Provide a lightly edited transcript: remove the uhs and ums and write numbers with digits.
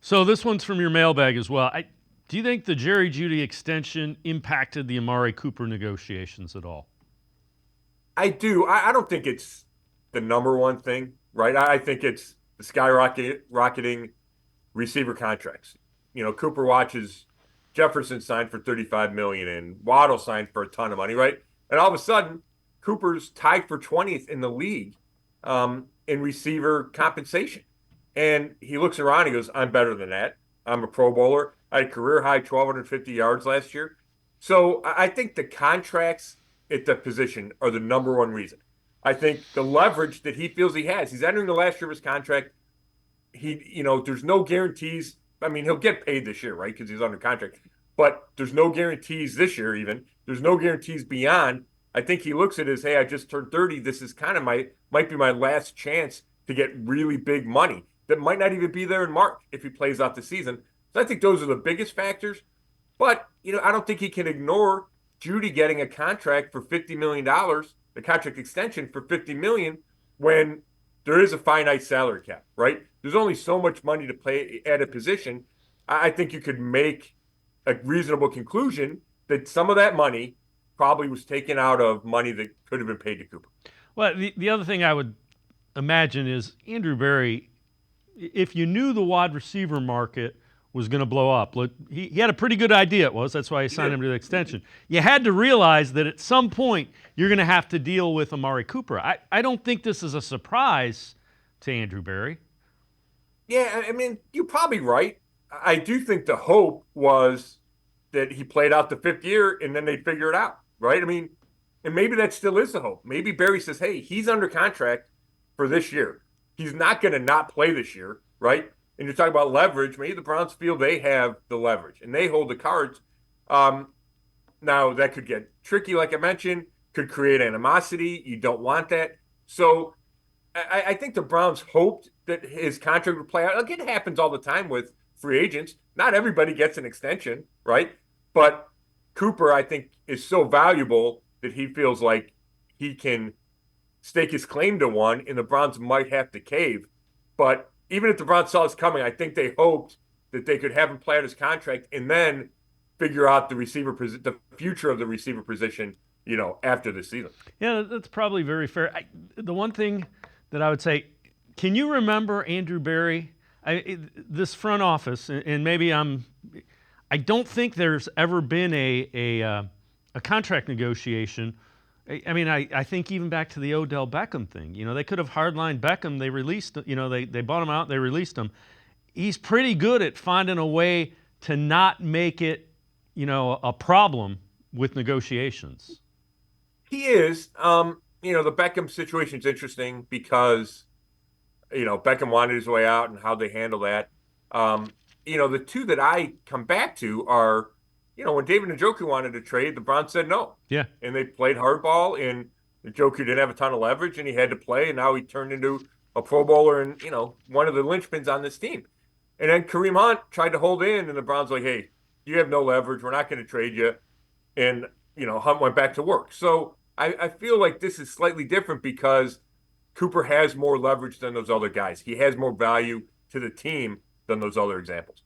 So this one's from your mailbag as well. Do you think the Jerry Jeudy extension impacted the Amari Cooper negotiations at all? I do. I don't think it's the number one thing, right? I think it's the rocketing receiver contracts. Cooper watches Jefferson signed for 35 million and Waddle signed for a ton of money, right? And all of a sudden, Cooper's tied for 20th in the league in receiver compensation. And he looks around, he goes, I'm better than that. I'm a Pro Bowler. I had career high 1,250 yards last year. So I think the contracts at the position are the number one reason. I think the leverage that he feels he has. He's entering the last year of his contract. There's no guarantees. I mean, he'll get paid this year, right? Because he's under contract. But there's no guarantees this year, even. There's no guarantees beyond. I think he looks at it as, hey, I just turned 30. This is kind of might be my last chance to get really big money that might not even be there in March if he plays out the season. So I think those are the biggest factors. But, I don't think he can ignore Jeudy getting a contract for $50 million, the contract extension for $50 million, when there is a finite salary cap, right? There's only so much money to play at a position. I think you could make a reasonable conclusion that some of that money probably was taken out of money that could have been paid to Cooper. Well, the other thing I would imagine is Andrew Berry, if you knew the wide receiver market was going to blow up, he had a pretty good idea that's why he signed him to the extension. You had to realize that at some point you're going to have to deal with Amari Cooper. I don't think this is a surprise to Andrew Berry. Yeah, I mean, you're probably right. I do think the hope was that he played out the fifth year and then they'd figure it out, right? I mean, and maybe that still is the hope. Maybe Berry says, hey, he's under contract for this year. He's not going to not play this year, right? And you're talking about leverage. Maybe the Browns feel they have the leverage and they hold the cards. Now, that could get tricky, like I mentioned, could create animosity. You don't want that. So I think the Browns hoped that his contract would play out. Like, it happens all the time with free agents. Not everybody gets an extension, right? But Cooper, I think, is so valuable that he feels like he can stake his claim to one, and the Browns might have to cave. But even if the Browns saw this coming, I think they hoped that they could have him play out his contract and then figure out the future of the receiver position, after the season. Yeah, that's probably very fair. The one thing that I would say, can you remember Andrew Berry? This front office, and maybe I don't think there's ever been a contract negotiation. I mean, I think even back to the Odell Beckham thing. They could have hardlined Beckham. They released, they bought him out. They released him. He's pretty good at finding a way to not make it, a problem with negotiations. He is. The Beckham situation is interesting because, Beckham wanted his way out and how they handle that. The two that I come back to are, when David Njoku wanted to trade, the Browns said no. Yeah. And they played hardball, and Njoku didn't have a ton of leverage, and he had to play, and now he turned into a Pro Bowler and, one of the linchpins on this team. And then Kareem Hunt tried to hold in, and the Browns were like, hey, you have no leverage. We're not going to trade you. And, Hunt went back to work. So I feel like this is slightly different because Cooper has more leverage than those other guys. He has more value to the team than those other examples.